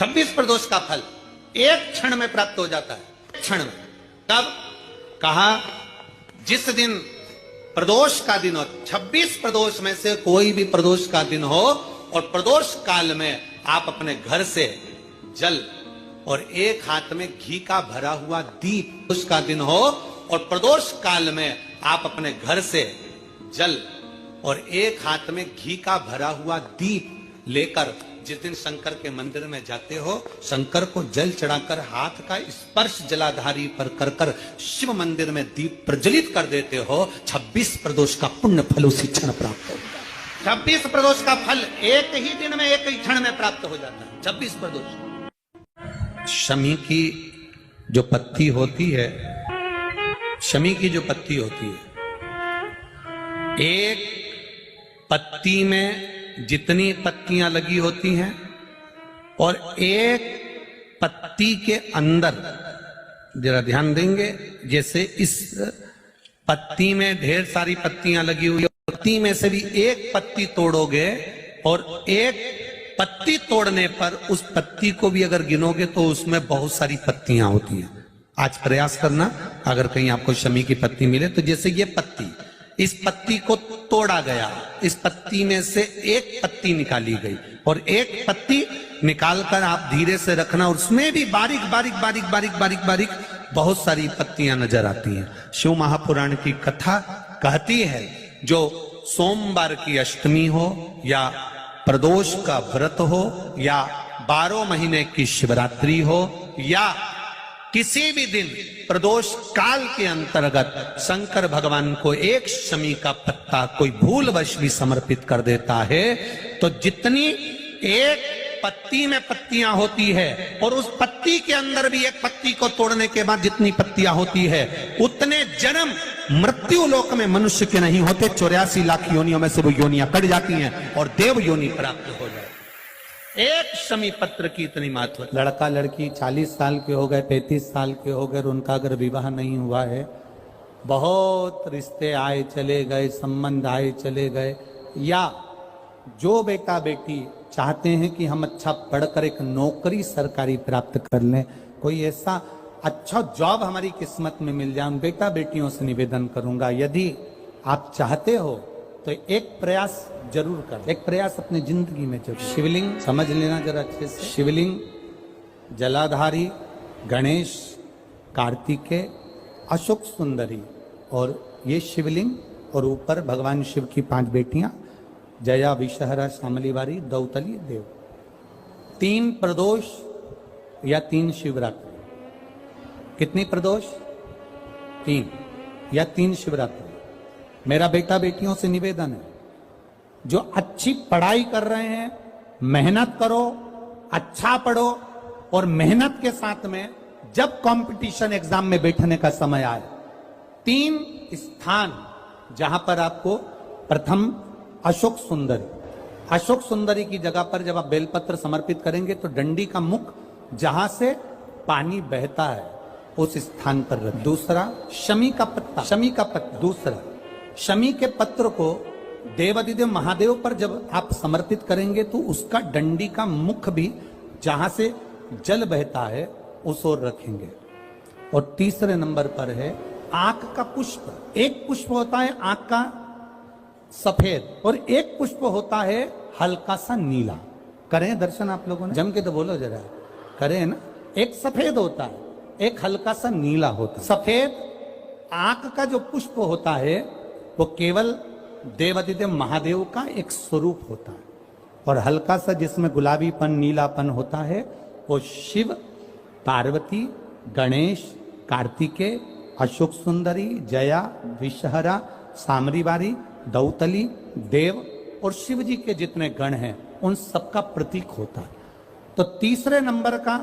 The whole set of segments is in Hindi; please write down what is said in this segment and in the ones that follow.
26 प्रदोष का फल एक क्षण में प्राप्त हो जाता है। क्षण में तब कहा जिस दिन प्रदोष का दिन हो, 26 प्रदोष में से कोई भी प्रदोष का दिन हो और प्रदोष काल में आप अपने घर से जल और एक हाथ में घी का भरा हुआ दीप, उसका दिन हो और प्रदोष काल में आप अपने घर से जल और एक हाथ में घी का भरा हुआ दीप लेकर जिस दिन शंकर के मंदिर में जाते हो, शंकर को जल चढ़ाकर हाथ का स्पर्श जलाधारी पर कर कर शिव मंदिर में दीप प्रज्वलित कर देते हो, 26 प्रदोष का पुण्य फल उसी क्षण प्राप्त हो जाता है। 26 प्रदोष का फल एक ही दिन में एक ही क्षण में प्राप्त हो जाता है। 26 प्रदोष। शमी की जो पत्ती होती है, शमी की जो पत्ती होती है, एक पत्ती में जितनी पत्तियां लगी होती हैं और एक पत्ती के अंदर, जरा ध्यान देंगे, जैसे इस पत्ती में ढेर सारी पत्तियां लगी हुई, पत्ती में से भी एक पत्ती तोड़ोगे और एक पत्ती तोड़ने पर उस पत्ती को भी अगर गिनोगे तो उसमें बहुत सारी पत्तियां होती हैं। आज प्रयास करना, अगर कहीं आपको शमी की पत्ती मिले तो जैसे ये पत्ती, इस पत्ती को तोड़ा गया, इस पत्ती में से एक पत्ती निकाली गई और एक पत्ती निकालकर आप धीरे से रखना, उसमें भी बारीक बारीक बारीक बारीक बारीक बारीक बहुत सारी पत्तियां नजर आती हैं। शिव महापुराण की कथा कहती है जो सोमवार की अष्टमी हो या प्रदोष का व्रत हो या 12 महीने की शिवरात्रि हो या किसी भी दिन प्रदोष काल के अंतर्गत शंकर भगवान को एक शमी का पत्ता कोई भूलवश भी समर्पित कर देता है तो जितनी एक पत्ती में पत्तियां होती है और उस पत्ती के अंदर भी एक पत्ती को तोड़ने के बाद जितनी पत्तियां होती है उतने जन्म मृत्यु लोक में मनुष्य के नहीं होते, 84 लाख योनियों में से वो योनियां कट जाती हैं और देव योनि प्राप्त हो जाए। एक शमी पत्र की इतनी महत्व। लड़का लड़की 40 साल के हो गए, 35 साल के हो गए, उनका अगर विवाह नहीं हुआ है, बहुत रिश्ते आए चले गए, संबंध आए चले गए, या जो बेटा बेटी चाहते हैं कि हम अच्छा पढ़कर एक नौकरी सरकारी प्राप्त कर लें, कोई ऐसा अच्छा जॉब हमारी किस्मत में मिल जाए, उन बेटा बेटियों से निवेदन करूंगा यदि आप चाहते हो तो एक प्रयास जरूर कर, एक प्रयास अपनी जिंदगी में जरूर। शिवलिंग समझ लेना जरा अच्छे से, शिवलिंग जलाधारी गणेश, कार्तिकेय, अशोक सुंदरी, और ये शिवलिंग और ऊपर भगवान शिव की 5 बेटियां, जया, विषहरा, शामलीवारी, दौतली, देव। 3 प्रदोष या 3 शिवरात्रि। कितनी प्रदोष? 3 या 3 शिवरात्रि। मेरा बेटा बेटियों से निवेदन है, जो अच्छी पढ़ाई कर रहे हैं, मेहनत करो, अच्छा पढ़ो और मेहनत के साथ में जब कंपटीशन एग्जाम में बैठने का समय आए, 3 स्थान जहां पर आपको, प्रथम अशोक सुंदरी, अशोक सुंदरी की जगह पर जब आप बेलपत्र समर्पित करेंगे तो डंडी का मुख जहां से पानी बहता है उस स्थान पर रखें। दूसरा शमी का पत्ता, शमी का पत्ता। दूसरा शमी के पत्र को देवादिदेव महादेव पर जब आप समर्पित करेंगे तो उसका डंडी का मुख भी जहां से जल बहता है उस ओर रखेंगे। और तीसरे नंबर पर है आंख का पुष्प। एक पुष्प होता है आंख का सफेद और एक पुष्प होता है हल्का सा नीला। करें दर्शन आप लोगों ने, जम के तो बोलो जरा, करें ना। एक सफेद होता है, एक हल्का सा नीला होता है। सफेद आंख का जो पुष्प होता है वो केवल देवादिदेव महादेव का एक स्वरूप होता है, और हल्का सा जिसमें गुलाबीपन नीलापन होता है वो शिव, पार्वती, गणेश, कार्तिकेय, अशोक सुंदरी, जया, विषहरा, सामरीवारी, दौतली, देव और शिव जी के जितने गण हैं उन सबका प्रतीक होता है। तो तीसरे नंबर का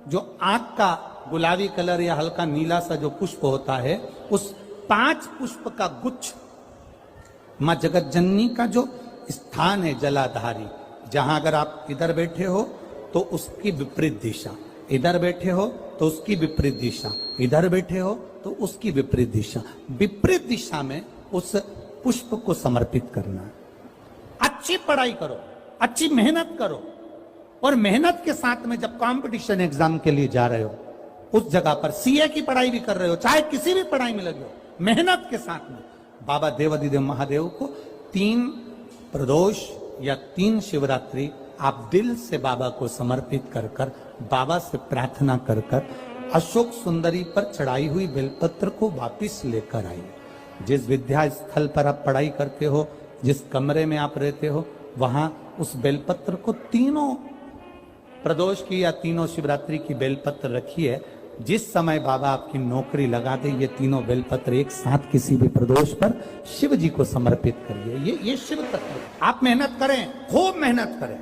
जो आंख का गुलाबी कलर या हल्का नीला सा जो पुष्प होता है, उस 5 पुष्प का गुच्छ मां जगत जननी का जो स्थान है जलाधारी, जहां अगर आप इधर बैठे हो तो उसकी विपरीत दिशा, इधर बैठे हो तो उसकी विपरीत दिशा, इधर बैठे हो तो उसकी विपरीत दिशा, विपरीत दिशा में उस पुष्प को समर्पित करना है। अच्छी पढ़ाई करो, अच्छी मेहनत करो, और मेहनत के साथ में जब कंपटीशन एग्जाम के लिए जा रहे हो, उस जगह पर सीए की पढ़ाई भी कर रहे हो, चाहे किसी भी पढ़ाई में लगे हो, मेहनत के साथ में बाबा देवाधिदेव महादेव को 3 प्रदोष या 3 शिवरात्रि आप दिल से बाबा को समर्पित कर कर, बाबा से प्रार्थना कर कर अशोक सुंदरी पर चढ़ाई हुई बेलपत्र को वापिस लेकर आइए। जिस विद्या स्थल पर आप पढ़ाई करते हो, जिस कमरे में आप रहते हो, वहां उस बेलपत्र को 3 प्रदोष की या 3 शिवरात्रि की बेलपत्र रखिए। जिस समय बाबा आपकी नौकरी लगा दे, ये 3 बेलपत्र एक साथ किसी भी प्रदोष पर शिव जी को समर्पित करिए। ये शिव तत्व। आप मेहनत करें, खूब मेहनत करें।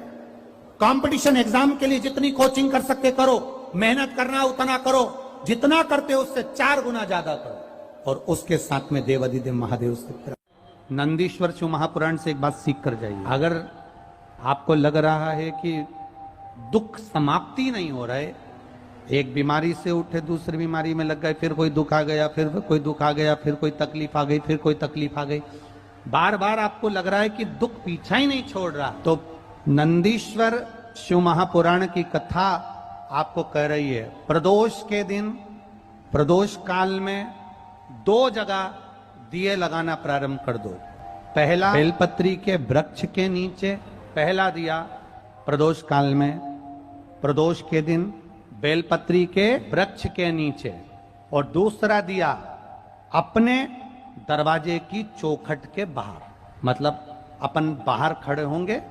कंपटीशन एग्जाम के लिए जितनी कोचिंग कर सकते करो, मेहनत करना उतना करो, जितना करते हो उससे 4 गुना ज्यादा करो। और उसके साथ में देवाधिदेव महादेव से नंदीश्वर शिव महापुराण से एक बात सीख कर जाइए। अगर आपको लग रहा है कि दुख समाप्ति नहीं हो रहा है, एक बीमारी से उठे दूसरी बीमारी में लग गए, फिर कोई दुख आ गया, फिर कोई दुख आ गया, फिर कोई तकलीफ आ गई, फिर कोई तकलीफ आ गई, बार बार आपको लग रहा है कि दुख पीछा ही नहीं छोड़ रहा, तो नंदीश्वर शिव महापुराण की कथा आपको कह रही है, प्रदोष के दिन, प्रदोष काल में 2 जगह दिए लगाना प्रारंभ कर दो। पहला बेलपत्री के वृक्ष के नीचे पहला दिया प्रदोष काल में, प्रदोष के दिन बेलपत्री के वृक्ष के नीचे, और दूसरा दिया अपने दरवाजे की चौखट के बाहर। मतलब अपन बाहर खड़े होंगे,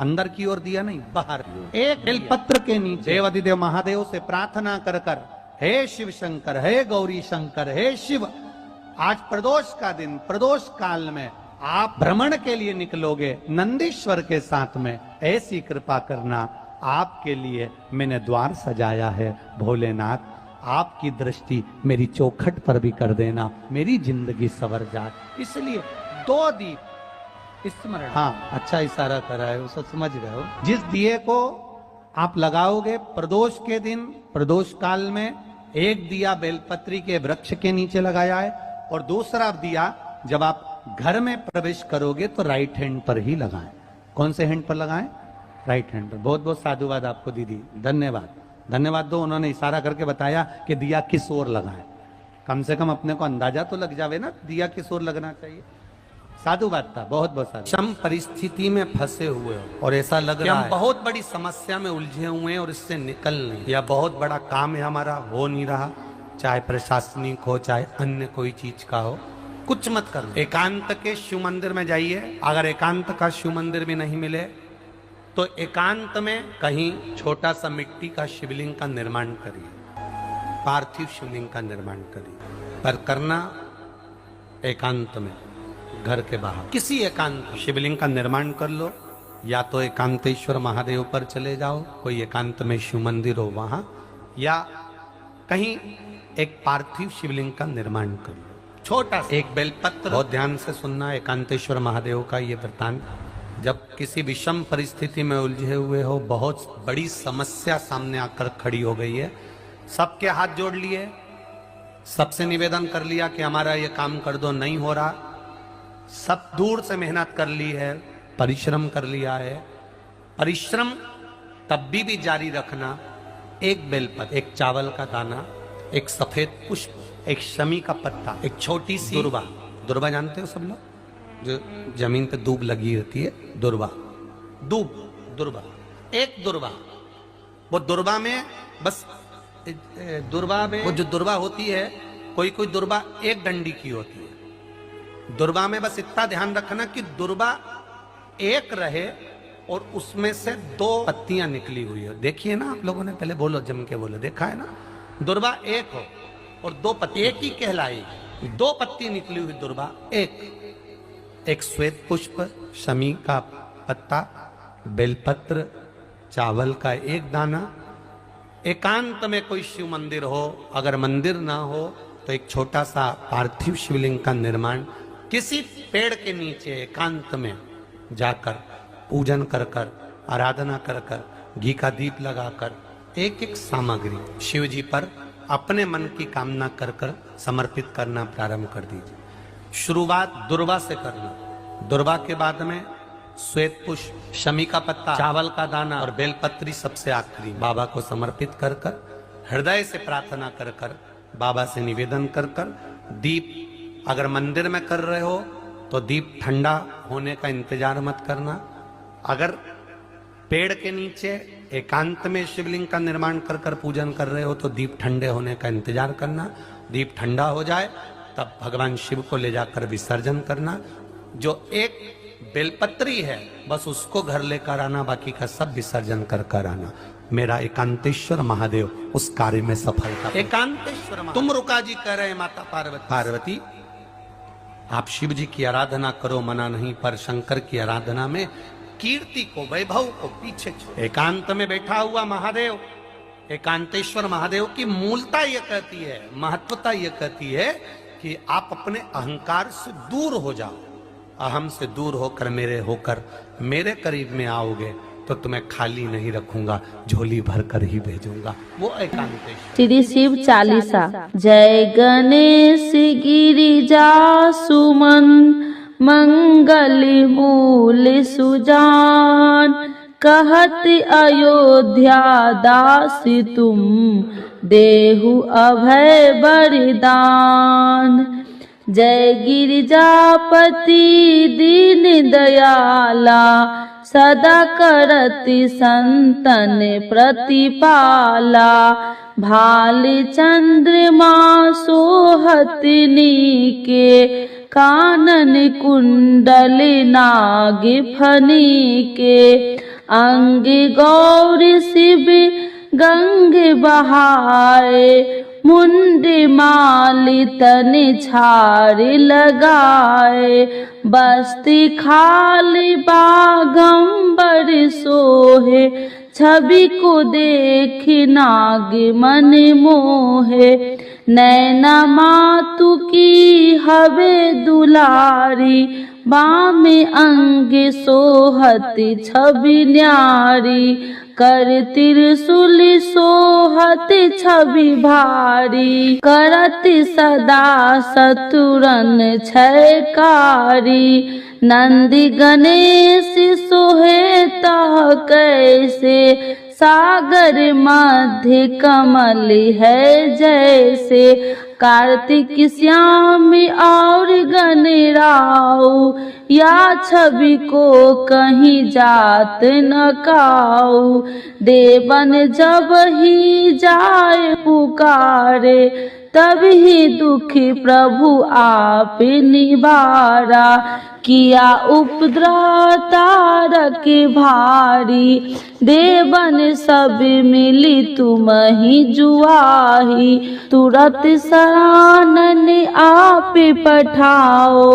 अंदर की ओर दिया नहीं, बाहर की ओर। एक बेलपत्र के नीचे देवाधिदेव महादेव से प्रार्थना कर कर, हे शिव शंकर, हे गौरी शंकर, हे शिव, आज प्रदोष का दिन, प्रदोष काल में आप भ्रमण के लिए निकलोगे नंदीश्वर के साथ में, ऐसी कृपा करना, आपके लिए मैंने द्वार सजाया है भोलेनाथ, आपकी दृष्टि मेरी चौखट पर भी कर देना, मेरी जिंदगी सवर जाए। इसलिए 2 दीप स्मरण। हाँ, अच्छा इशारा करा है, उसे समझ गए हो। जिस दिए को आप लगाओगे प्रदोष के दिन, प्रदोष काल में, एक दिया बेलपत्री के वृक्ष के नीचे लगाया है, और दूसरा दिया जब आप घर में प्रवेश करोगे तो राइट हैंड पर ही लगाएं। कौन से हैंड पर लगाएं? राइट हैंड पर। बहुत बहुत साधुवाद आपको दीदी, धन्यवाद, धन्यवाद दो। उन्होंने इशारा करके बताया कि दिया किस ओर लगाएं, कम से कम अपने को अंदाजा तो लग जावे ना दिया किस ओर लगना चाहिए। साधुवाद था, बहुत बहुत साधु। सम परिस्थिति में फंसे हुए हो और ऐसा लग रहा है बहुत बड़ी समस्या में उलझे हुए हैं और इससे निकल नहीं, या बहुत बड़ा काम है हमारा, हो नहीं रहा, चाहे प्रशासनिक हो चाहे अन्य कोई चीज का हो, कुछ मत करो, एकांत के शिव मंदिर में जाइए। अगर एकांत का शिव मंदिर भी नहीं मिले तो एकांत में कहीं छोटा सा मिट्टी का शिवलिंग का निर्माण करिए, पार्थिव शिवलिंग का निर्माण करिए, पर करना एकांत में, घर के बाहर किसी एकांत शिवलिंग का निर्माण कर लो। या तो एकांतेश्वर महादेव पर चले जाओ, कोई एकांत में शिव मंदिर हो वहां, या कहीं एक पार्थिव शिवलिंग का निर्माण कर लो, छोटा सा, एक बेलपत्र। बहुत ध्यान से सुनना एकांतेश्वर महादेव का ये वृत्तांत। जब किसी विषम परिस्थिति में उलझे हुए हो, बहुत बड़ी समस्या सामने आकर खड़ी हो गई है, सबके हाथ जोड़ लिए, सबसे निवेदन कर लिया कि हमारा ये काम कर दो, नहीं हो रहा, सब दूर से मेहनत कर ली है, परिश्रम कर लिया है, परिश्रम तब भी जारी रखना। एक बेलपत्र, एक चावल का दाना, एक सफेद पुष्प, एक शमी का पत्ता, एक छोटी सी दुर्वा, दुर्वा जानते हो सब लोग, जो जमीन पे दूब लगी होती है, दुर्वा, दूब, दुर्वा, एक दुर्वा, वो दुर्वा में बस, दुर्वा में वो जो दुर्वा होती है, कोई कोई दुर्वा एक डंडी की होती है, दुर्वा में बस इतना ध्यान रखना कि दुर्वा एक रहे और उसमें से 2 पत्तियां निकली हुई हो। देखिए ना आप लोगों ने, पहले बोलो, जम के बोलो, देखा है ना, दुर्वा एक हो और 2 पत्ती, एक ही कहलाएगी, 2 पत्ती निकली हुई दुर्वा, एक श्वेत पुष्प, शमी का पत्ता, बेलपत्र, चावल का एक दाना। एकांत में कोई शिव मंदिर हो, अगर मंदिर ना हो तो एक छोटा सा पार्थिव शिवलिंग का निर्माण किसी पेड़ के नीचे एकांत में जाकर पूजन कर कर, आराधना कर कर, घी का दीप लगाकर, एक एक सामग्री शिव जी पर अपने मन की कामना कर कर समर्पित करना प्रारंभ कर दीजिए। शुरुआत दुर्वा से करना, दुर्वा के बाद में श्वेत पुष्प, शमी का पत्ता, चावल का दाना और बेलपत्री सबसे आखिरी बाबा को समर्पित कर कर, हृदय से प्रार्थना कर कर, बाबा से निवेदन कर कर, दीप अगर मंदिर में कर रहे हो तो दीप ठंडा होने का इंतजार मत करना। अगर पेड़ के नीचे एकांत में शिवलिंग का निर्माण कर कर पूजन कर रहे हो तो दीप ठंडे होने का इंतजार करना। दीप ठंडा हो जाए तब भगवान शिव को ले जाकर विसर्जन करना। जो एक बेलपत्री है बस उसको घर लेकर आना, बाकी का सब विसर्जन कर कर आना। मेरा एकांतेश्वर महादेव उस कार्य में सफलता। एकांतेश्वर तुम रुका जी कह रहे माता पार्वती आप शिव जी की आराधना करो, मना नहीं, पर शंकर की आराधना में कीर्ति को, वैभव को पीछे छोड़ो। एकांत में बैठा हुआ महादेव, एकांतेश्वर महादेव की मूलता यह कहती है, महत्वता यह कहती है कि आप अपने अहंकार से दूर हो जाओ। अहम से दूर होकर मेरे करीब में आओगे तो तुम्हें खाली नहीं रखूंगा, झोली भर कर ही भेजूंगा। वो एकांतेश्वर। श्री शिव चालीसा। जय गणेश गिरिजा सुमन मंगल मूल सुजान, कहत अयोध्या दास तुम देहु अभय बरदान। जय गिरिजापति दीन दयाला, सदा करति संतन प्रतिपाला। भाल चंद्रमा सोहत नीके, कानन कुंडल नाग फनी के। अंग गौर शिव गंग बहाए, मुंड माल तन छार लगाए। बस्ती खाल बागंबर सोहे, छवि को देख नाग मन मोहे। नैना मातु की हवे दुलारी, बाम अंग सोहत छवि न्यारी। कर त्रिशूल सोहत छवि भारी, करत सदा शत्रुरन क्षयकारी। नंदी गणेश सोहे तह कैसे, सागर मध्य कमल है जैसे। कार्तिक श्याम और गणराऊ, या छवि को कहीं जात न काऊ। देवन जब ही जाए पुकारे, तब ही दुखी प्रभु आप निवारा। किया उपद्रव तारक भारी, देवन सब मिली तुम ही जुआही। तुरत शरणन आप पठाओ,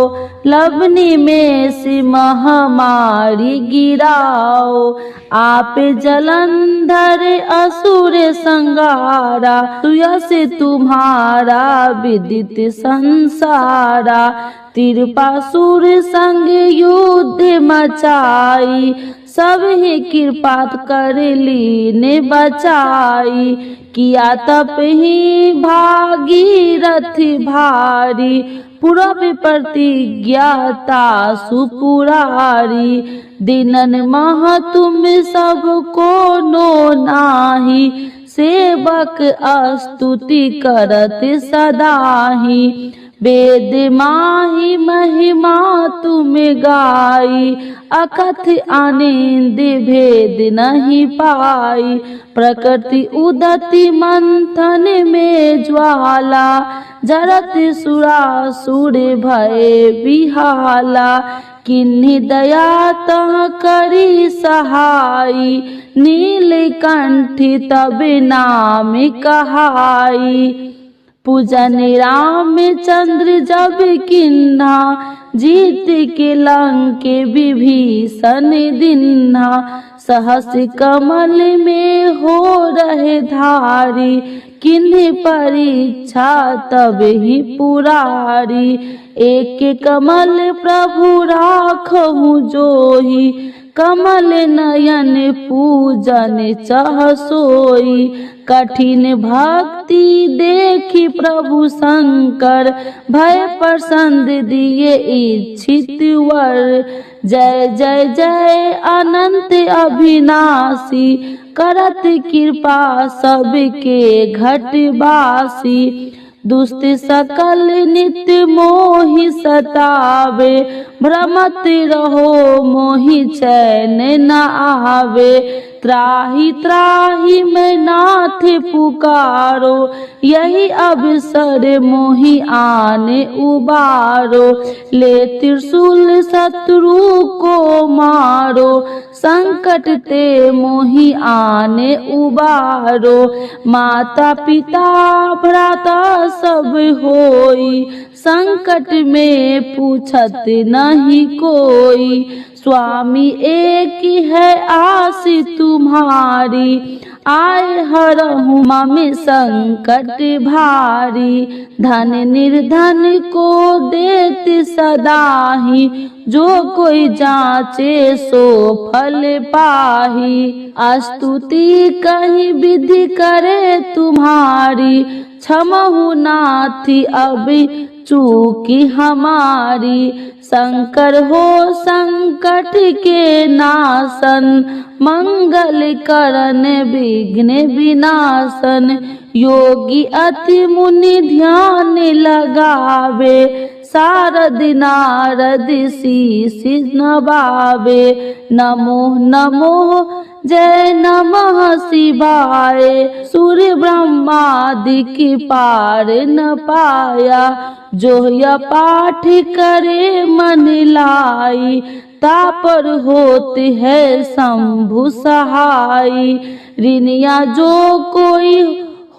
लवनी में से महामारी गिराओ। आप जलंधर असुर संगारा, तुयस तुम्हारा विदित संसारा। त्रिपासुर संग युद्ध मचाई, सब ही कृपा कर लीन बचाई। किया तप ही भागीरथ भारी, पूरब प्रतिज्ञाता सुपुरारी। दिनन मह तुम सबको नो नाही, सेवक स्तुति करत सदाही। वेद माही महिमा तुम गाई, अकथ आनंद भेद नहीं पाई। प्रकृति उदति मंथन में ज्वाला, जरत सुरासुर भय बिहाला। किन्हीं दया तह करी सहाई, नीलकंठी तब नाम कहाई। पूजन रामचंद्र जब किन्हा, जीत के लंक विभीषण दिन्हा। सहस कमल में हो रहे धारी, किन्हीं परीक्षा तब ही पुरारी। एक कमल प्रभु राखहु जोही, कमल नयन पूजन चाह सोई। कठिन भक्ति देखी प्रभु शंकर, भय प्रसन्न दिए इच्छित वर। जय जय जय अनंत अविनाशी, करत कृपा सबके घटवासी। दुष्ट सकल नित्य मोहि सतावे, भ्रमत रहो मोहि चैन न आवे। त्राहि त्राहि मैं नाथ पुकारो, यही अवसर मोहि आने उबारो। ले त्रिशूल शत्रु को मारो, संकट ते मोहि आने उबारो। माता पिता भ्राता सब होई, संकट में पूछत नहीं कोई। स्वामी एक है आस तुम्हारी, आए हरहु मम संकट भारी। धन निर्धन को देत सदाही, जो कोई जाचे सो फल पाही। स्तुति कहीं विधि करे तुम्हारी, क्षमहु नाथी अब चूकी हमारी। शंकर हो संकट के नाशन, मंगल करन विघ्न विनाशन। योगी अति मुनि ध्यान लगावे, शारद नारद शीश नवावे। नमो नमो जय नमः शिवाय, सूर्य ब्रह्मादि की पार न पाया। जो यह पाठ करे मन लाई, तापर होते है शंभु सहाय। ऋणिया जो कोई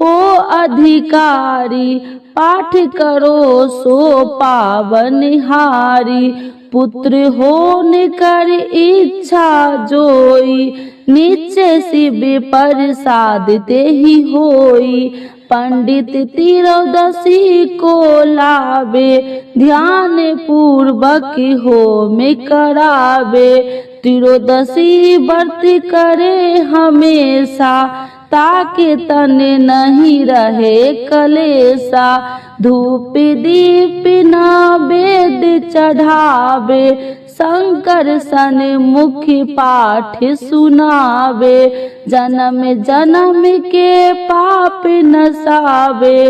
हो अधिकारी, पाठ करो सो पावनहारी। पुत्र होने कर इच्छा जोई, नीचे शिव प्रसाद ते ही होई। पंडित त्रयोदशी को लावे, ध्यान पूर्वक होम करावे। त्रयोदशी व्रत करे हमेशा, ताके तन नहीं रहे कलेसा। धूप दीप नैवेद्य चढ़ावे, शंकर सन मुख पाठ सुनावे। जन्म जन्म के पाप नसावे,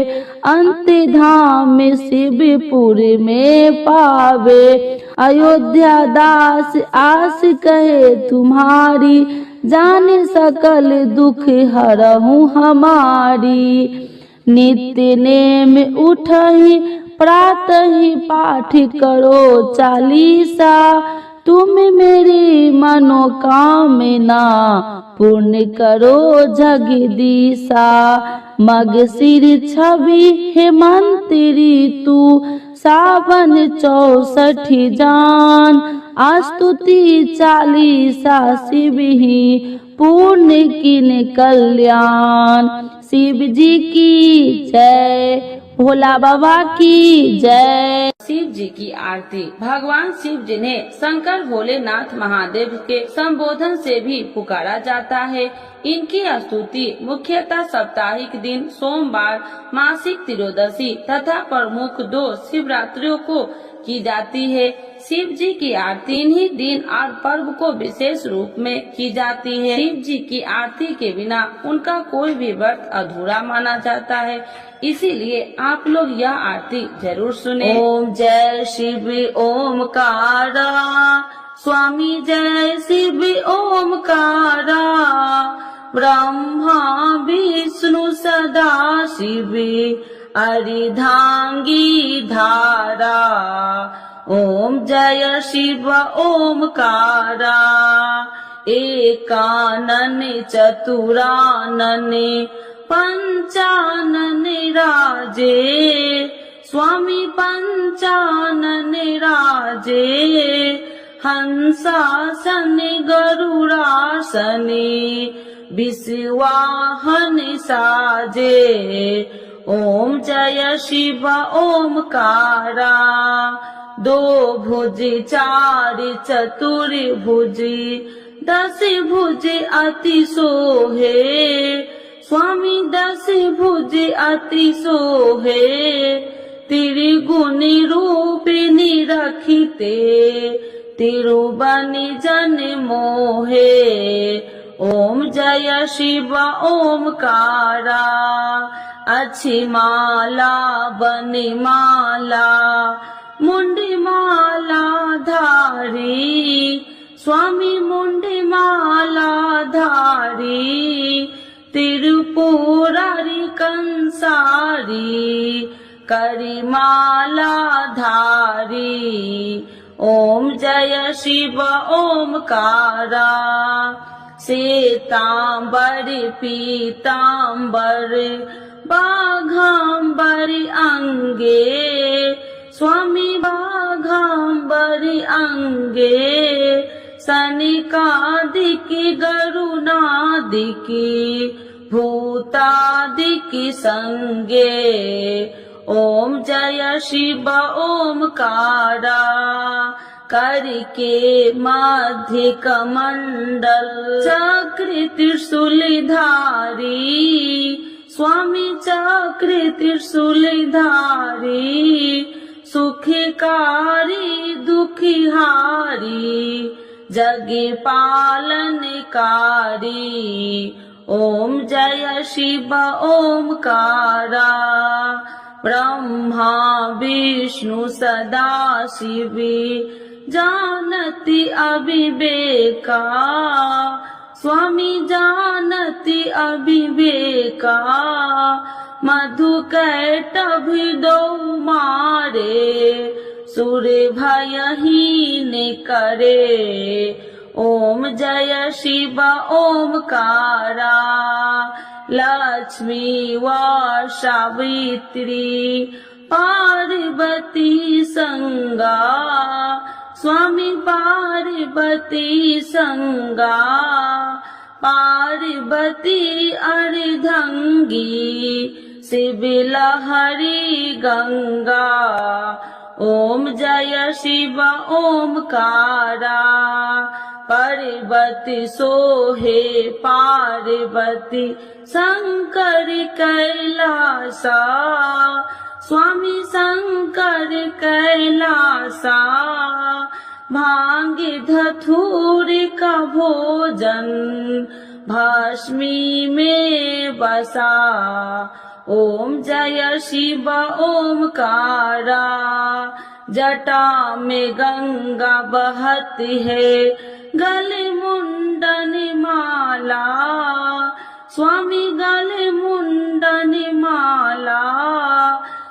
अंत धाम शिवपुर में पावे। अयोध्या दास आस कहे तुम्हारी, जाने सकल दुख हरहु हमारी। नित्य नेम उठहि प्रातः पाठ करो चालीसा, तुम मेरी मनोकामना पूर्ण करो जगदीशा। मगशिर छवि हेमंत ऋतु, सावन 64 जान। स्तुति चालीसा शिव ही, पूर्ण किन कल्याण। शिव जी की जय, भोला बाबा की जय। शिव जी की आरती। भगवान शिव जिन्हें शंकर भोलेनाथ महादेव के संबोधन से भी पुकारा जाता है, इनकी स्तुति मुख्यतः साप्ताहिक दिन सोमवार, मासिक त्रयोदशी तथा प्रमुख 2 शिवरात्रियों को की जाती है। शिव जी की आरती इन्हीं दिन और पर्व को विशेष रूप में की जाती है। शिव जी की आरती के बिना उनका कोई भी व्रत अधूरा माना जाता है, इसीलिए आप लोग यह आरती जरूर सुने। ओम जय शिव ओमकारा, स्वामी जय शिव ओमकारा। ब्रह्मा विष्णु सदा शिव, अर्धांगी धारा। ओम जय शिव ओमकारा, एकानन चतुरानन पंचानन राजे। स्वामी पंचानन राजे, हंसासन गरुड़ासन विश्वाहन साजे। ओम जय शिव ओमकारा, 2 भुज 4 चतुर्भुज दस भुज अति सोहे, स्वामी दस भुज अति सोहे, त्रिगुणी रूपिणी रखिते, तिरुबनि जन मोहे। ओम जय शिव ओमकारा, अच्छी माला बनी माला, मुंडी माला धारी, स्वामी मुंडी माला धारी, तिरुपुरारी कंसारी, करी माला धारी। ओम जय शिव ओमकारा, श्वेतांबर पीतांबर बाघांबर अंगे, स्वामी बाघांबर अंगे, सनिकादिकी गरुणादिकी भूतादिकी संगे। ओम जय शिव ओमकारा, करके मध्य कमंडल चक्र त्रिशूलधारी, स्वामी चक्र त्रिशूलधारी, सुखकारी दुखिहारी, जगे पालनकारी। ओम जय शिव ओमकारा, ब्रह्मा विष्णु सदा शिव जानति अविवेका, स्वामी जानति अविवेका, मधु कैटभ दो मारे, सुर भयहीन करे। ओम जय शिव ओमकारा, लक्ष्मी व सावित्री पार्वती संगा, स्वामी पार्वती संगा, पार्वती अर्धंगी, शिव लहरी गंगा। ओम जय शिव ओमकारा, पार्वती सोहे पार्वती, शंकर कैलासा, स्वामी शंकर कैलासा, भांगे धतूर का भोजन, भस्मी में बसा। ओम जय शिव ओमकारा, जटा में गंगा बहती है, गले मुंडन माला, स्वामी गले मुंडन माला,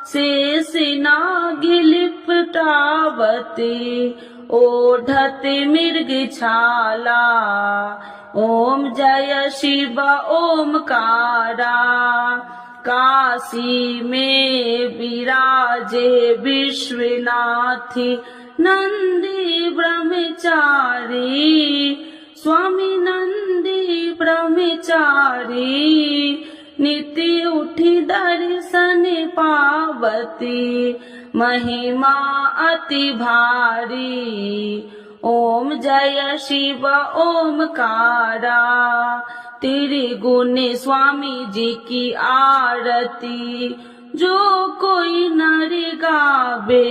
शेष नाग लिपटावती, ओढ़ते मृग छाला। ओम जय शिव ओमकारा, काशी में विराजे विश्वनाथी, नंदी ब्रह्मचारी, स्वामी नंदी ब्रह्मचारी, नित्य उठी दर्शन पावती, महिमा अति भारी। ओम जय शिव ओमकारा, त्रिगुण स्वामी जी की आरती, जो कोई नर गावे,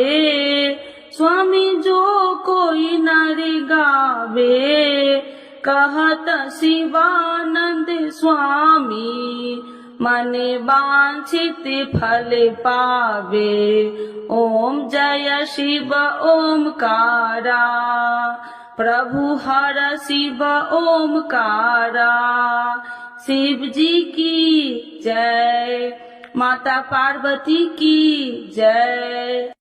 स्वामी जो कोई नर गावे, कहत शिवानंद स्वामी, मन वांछित फल पावे। ओम जय शिव ओमकारा, प्रभु हर शिव ओमकारा। शिव जी की जय, माता पार्वती की जय।